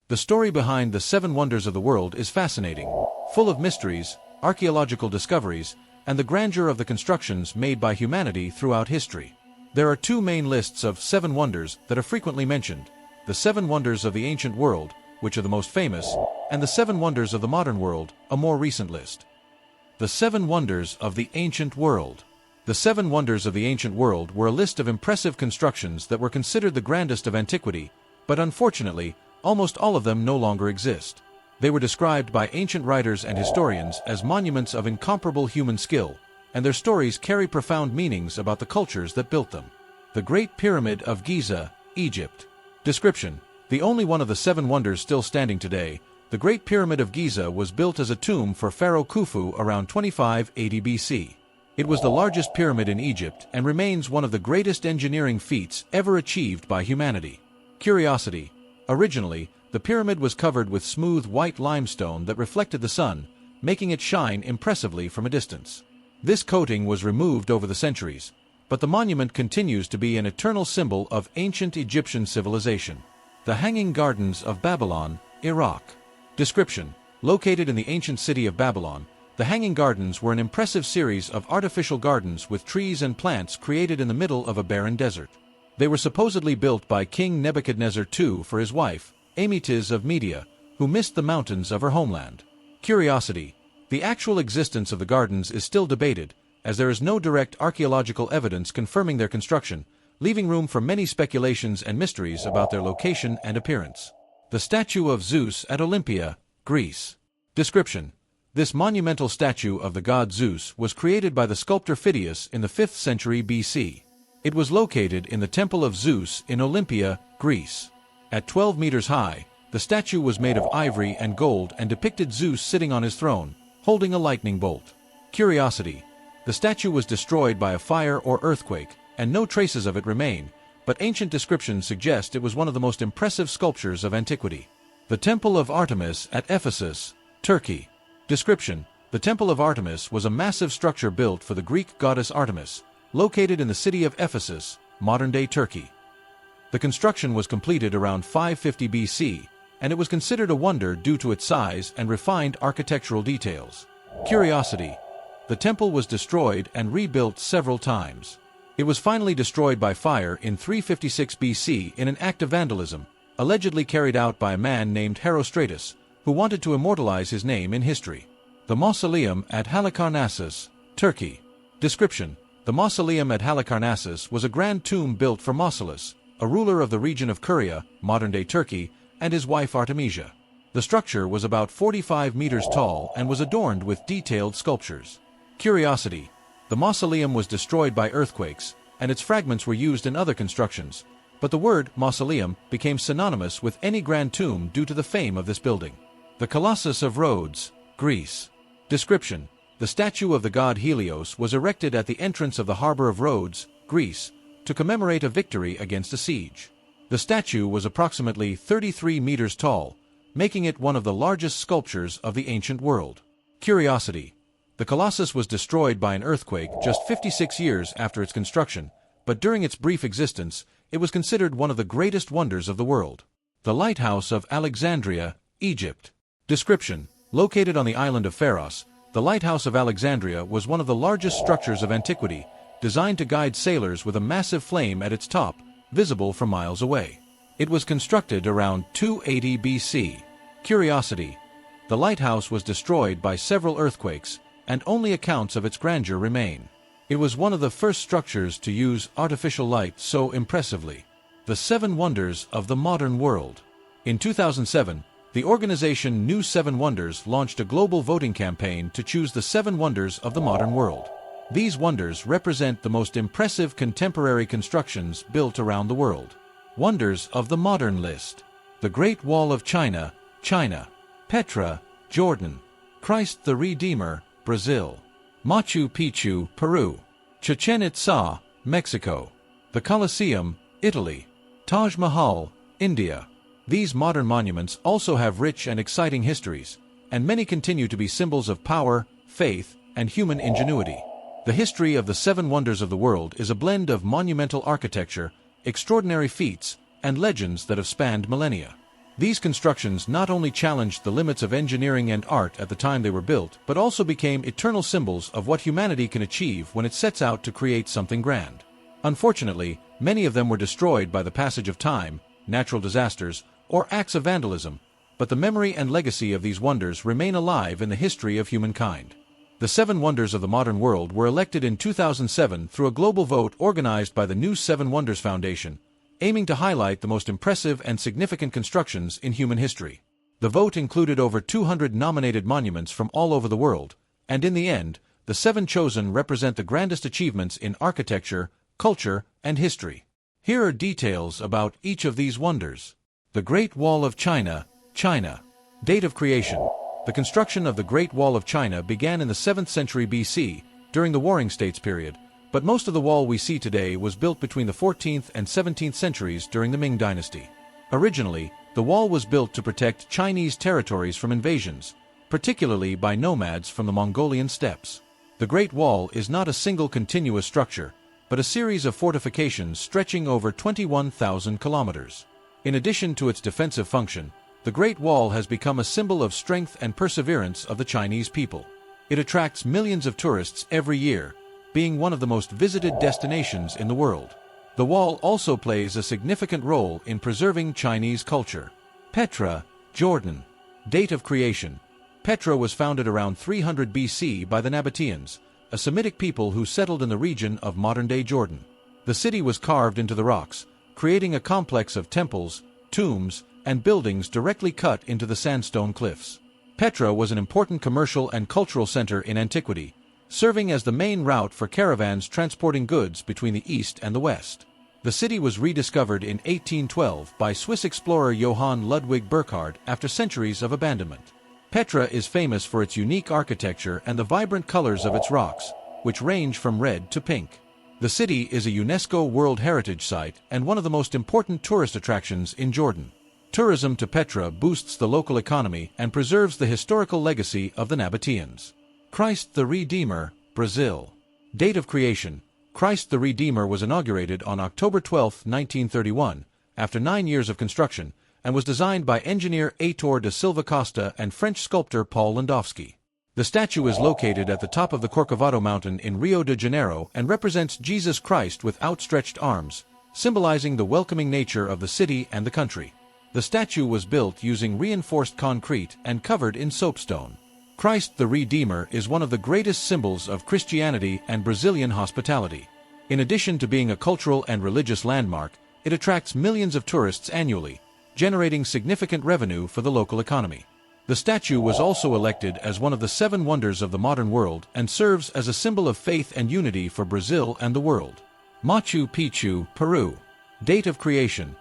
The story behind the seven wonders of the world is fascinating, full of mysteries, archaeological discoveries, and the grandeur of the constructions made by humanity throughout history. There are two main lists of seven wonders that are frequently mentioned: the seven wonders of the ancient world, which are the most famous, and the seven wonders of the modern world, a more recent list. The seven wonders of the ancient world. The seven wonders of the ancient world were a list of impressive constructions that were considered the grandest of antiquity, but unfortunately, almost all of them no longer exist. They were described by ancient writers and historians as monuments of incomparable human skill, and their stories carry profound meanings about the cultures that built them. The Great Pyramid of Giza, Egypt. Description: the only one of the seven wonders still standing today, the Great Pyramid of Giza was built as a tomb for Pharaoh Khufu around 2580 BC. It was the largest pyramid in Egypt and remains one of the greatest engineering feats ever achieved by humanity. Curiosity: originally, the pyramid was covered with smooth white limestone that reflected the sun, making it shine impressively from a distance. This coating was removed over the centuries, but the monument continues to be an eternal symbol of ancient Egyptian civilization. The Hanging Gardens of Babylon, Iraq. Description: located in the ancient city of Babylon, the Hanging Gardens were an impressive series of artificial gardens with trees and plants created in the middle of a barren desert. They were supposedly built by King Nebuchadnezzar II for his wife, Amytis of Media, who missed the mountains of her homeland. Curiosity: the actual existence of the gardens is still debated, as there is no direct archaeological evidence confirming their construction, leaving room for many speculations and mysteries about their location and appearance. The statue of Zeus at Olympia, Greece. Description: this monumental statue of the god Zeus was created by the sculptor Phidias in the 5th century BC. It was located in the Temple of Zeus in Olympia, Greece. At 12 meters high, the statue was made of ivory and gold and depicted Zeus sitting on his throne, holding a lightning bolt. Curiosity: the statue was destroyed by a fire or earthquake, and no traces of it remain, but ancient descriptions suggest it was one of the most impressive sculptures of antiquity. The Temple of Artemis at Ephesus, Turkey. Description: the Temple of Artemis was a massive structure built for the Greek goddess Artemis, located in the city of Ephesus, modern-day Turkey. The construction was completed around 550 BC, and it was considered a wonder due to its size and refined architectural details. Curiosity: the temple was destroyed and rebuilt several times. It was finally destroyed by fire in 356 BC in an act of vandalism, allegedly carried out by a man named Herostratus, who wanted to immortalize his name in history. The Mausoleum at Halicarnassus, Turkey. Description: the Mausoleum at Halicarnassus was a grand tomb built for Mausolus, a ruler of the region of Curia, modern-day Turkey, and his wife Artemisia. The structure was about 45 meters tall and was adorned with detailed sculptures. Curiosity: the mausoleum was destroyed by earthquakes, and its fragments were used in other constructions, but the word mausoleum became synonymous with any grand tomb due to the fame of this building. The Colossus of Rhodes, Greece. Description: the statue of the god Helios was erected at the entrance of the harbor of Rhodes, Greece, to commemorate a victory against a siege. The statue was approximately 33 meters tall, making it one of the largest sculptures of the ancient world. Curiosity: the Colossus was destroyed by an earthquake just 56 years after its construction, but during its brief existence, it was considered one of the greatest wonders of the world. The Lighthouse of Alexandria, Egypt. Description: located on the island of Pharos, the Lighthouse of Alexandria was one of the largest structures of antiquity, designed to guide sailors with a massive flame at its top, visible from miles away. It was constructed around 280 BC. Curiosity: the lighthouse was destroyed by several earthquakes, and only accounts of its grandeur remain. It was one of the first structures to use artificial light so impressively. The Seven Wonders of the Modern World. In 2007, the organization New Seven Wonders launched a global voting campaign to choose the seven wonders of the modern world. These wonders represent the most impressive contemporary constructions built around the world. Wonders of the Modern List. The Great Wall of China, China. Petra, Jordan. Christ the Redeemer, Brazil. Machu Picchu, Peru. Chichen Itza, Mexico. The Colosseum, Italy. Taj Mahal, India. These modern monuments also have rich and exciting histories, and many continue to be symbols of power, faith, and human ingenuity. The history of the seven wonders of the world is a blend of monumental architecture, extraordinary feats, and legends that have spanned millennia. These constructions not only challenged the limits of engineering and art at the time they were built, but also became eternal symbols of what humanity can achieve when it sets out to create something grand. Unfortunately, many of them were destroyed by the passage of time, natural disasters, or acts of vandalism, but the memory and legacy of these wonders remain alive in the history of humankind. The 7 Wonders of the Modern World were elected in 2007 through a global vote organized by the New 7 Wonders Foundation, aiming to highlight the most impressive and significant constructions in human history. The vote included over 200 nominated monuments from all over the world, and in the end, the 7 chosen represent the grandest achievements in architecture, culture, and history. Here are details about each of these wonders. The Great Wall of China, China. Date of creation. The construction of the Great Wall of China began in the 7th century BC, during the Warring States period, but most of the wall we see today was built between the 14th and 17th centuries during the Ming Dynasty. Originally, the wall was built to protect Chinese territories from invasions, particularly by nomads from the Mongolian steppes. The Great Wall is not a single continuous structure, but a series of fortifications stretching over 21,000 kilometers. In addition to its defensive function, the Great Wall has become a symbol of strength and perseverance of the Chinese people. It attracts millions of tourists every year, being one of the most visited destinations in the world. The wall also plays a significant role in preserving Chinese culture. Petra, Jordan. Date of creation. Petra was founded around 300 BC by the Nabateans, a Semitic people who settled in the region of modern-day Jordan. The city was carved into the rocks, creating a complex of temples, tombs, and buildings directly cut into the sandstone cliffs. Petra was an important commercial and cultural center in antiquity, serving as the main route for caravans transporting goods between the east and the west. The city was rediscovered in 1812 by Swiss explorer Johann Ludwig Burckhardt after centuries of abandonment. Petra is famous for its unique architecture and the vibrant colors of its rocks, which range from red to pink. The city is a UNESCO World Heritage Site and one of the most important tourist attractions in Jordan. Tourism to Petra boosts the local economy and preserves the historical legacy of the Nabateans. Christ the Redeemer, Brazil. Date of creation. Christ the Redeemer was inaugurated on October 12, 1931, after 9 years of construction, and was designed by engineer Heitor da Silva Costa and French sculptor Paul Landowski. The statue is located at the top of the Corcovado mountain in Rio de Janeiro and represents Jesus Christ with outstretched arms, symbolizing the welcoming nature of the city and the country. The statue was built using reinforced concrete and covered in soapstone. Christ the Redeemer is one of the greatest symbols of Christianity and Brazilian hospitality. In addition to being a cultural and religious landmark, it attracts millions of tourists annually, generating significant revenue for the local economy. The statue was also elected as one of the 7 Wonders of the Modern World and serves as a symbol of faith and unity for Brazil and the world. Machu Picchu, Peru. Date of creation.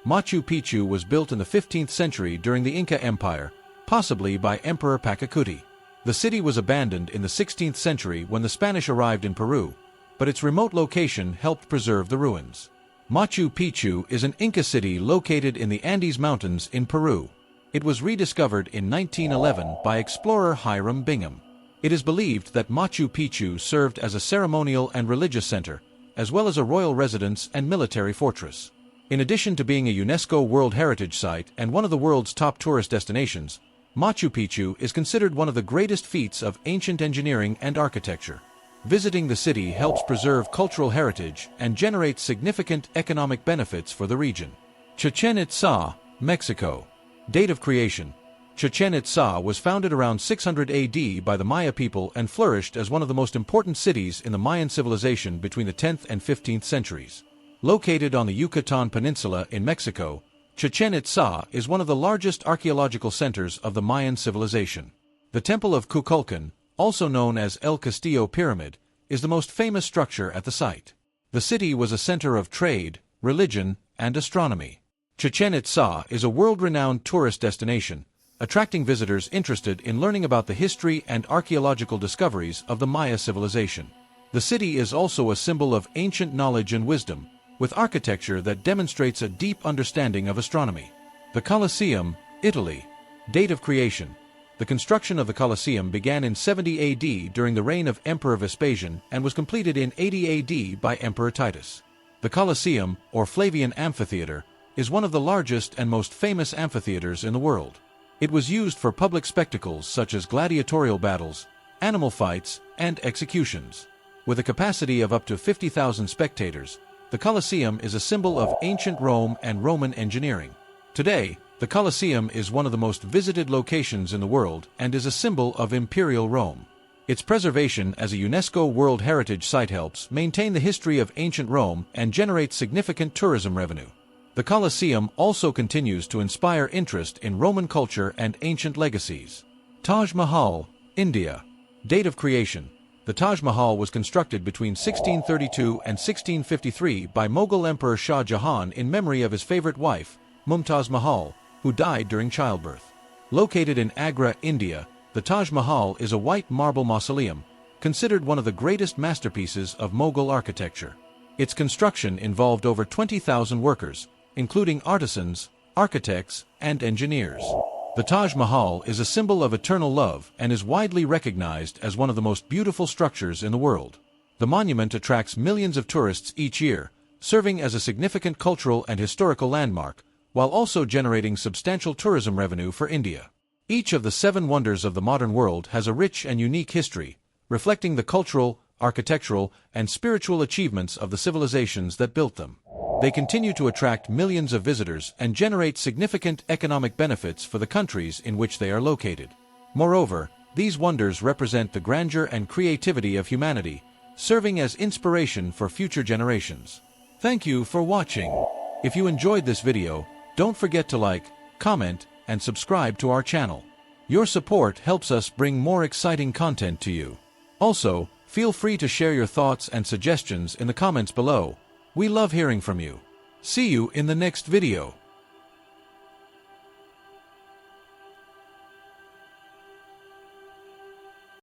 Machu Picchu was built in the 15th century during the Inca Empire, possibly by Emperor Pachacuti. The city was abandoned in the 16th century when the Spanish arrived in Peru, but its remote location helped preserve the ruins. Machu Picchu is an Inca city located in the Andes Mountains in Peru. It was rediscovered in 1911 by explorer Hiram Bingham. It is believed that Machu Picchu served as a ceremonial and religious center, as well as a royal residence and military fortress. In addition to being a UNESCO World Heritage Site and one of the world's top tourist destinations, Machu Picchu is considered one of the greatest feats of ancient engineering and architecture. Visiting the city helps preserve cultural heritage and generates significant economic benefits for the region. Chichén Itzá, Mexico. Date of creation. Chichén Itzá was founded around 600 AD by the Maya people and flourished as one of the most important cities in the Mayan civilization between the 10th and 15th centuries. Located on the Yucatan Peninsula in Mexico, Chichén Itzá is one of the largest archaeological centers of the Mayan civilization. The Temple of Kukulkan, also known as El Castillo Pyramid, is the most famous structure at the site. The city was a center of trade, religion, and astronomy. Chichén Itzá is a world-renowned tourist destination, attracting visitors interested in learning about the history and archaeological discoveries of the Maya civilization. The city is also a symbol of ancient knowledge and wisdom, with architecture that demonstrates a deep understanding of astronomy. The Colosseum, Italy. Date of creation. The construction of the Colosseum began in 70 AD during the reign of Emperor Vespasian and was completed in 80 AD by Emperor Titus. The Colosseum, or Flavian Amphitheater, is one of the largest and most famous amphitheaters in the world. It was used for public spectacles such as gladiatorial battles, animal fights, and executions. With a capacity of up to 50,000 spectators, the Colosseum is a symbol of ancient Rome and Roman engineering. Today, the Colosseum is one of the most visited locations in the world and is a symbol of Imperial Rome. Its preservation as a UNESCO World Heritage Site helps maintain the history of ancient Rome and generates significant tourism revenue. The Colosseum also continues to inspire interest in Roman culture and ancient legacies. Taj Mahal, India. Date of creation. The Taj Mahal was constructed between 1632 and 1653 by Mughal Emperor Shah Jahan in memory of his favorite wife, Mumtaz Mahal, who died during childbirth. Located in Agra, India, the Taj Mahal is a white marble mausoleum, considered one of the greatest masterpieces of Mughal architecture. Its construction involved over 20,000 workers, including artisans, architects, and engineers. The Taj Mahal is a symbol of eternal love and is widely recognized as one of the most beautiful structures in the world. The monument attracts millions of tourists each year, serving as a significant cultural and historical landmark, while also generating substantial tourism revenue for India. Each of the 7 wonders of the modern world has a rich and unique history, reflecting the cultural, architectural, and spiritual achievements of the civilizations that built them. They continue to attract millions of visitors and generate significant economic benefits for the countries in which they are located. Moreover, these wonders represent the grandeur and creativity of humanity, serving as inspiration for future generations. Thank you for watching. If you enjoyed this video, don't forget to like, comment, and subscribe to our channel. Your support helps us bring more exciting content to you. Also, feel free to share your thoughts and suggestions in the comments below. We love hearing from you. See you in the next video.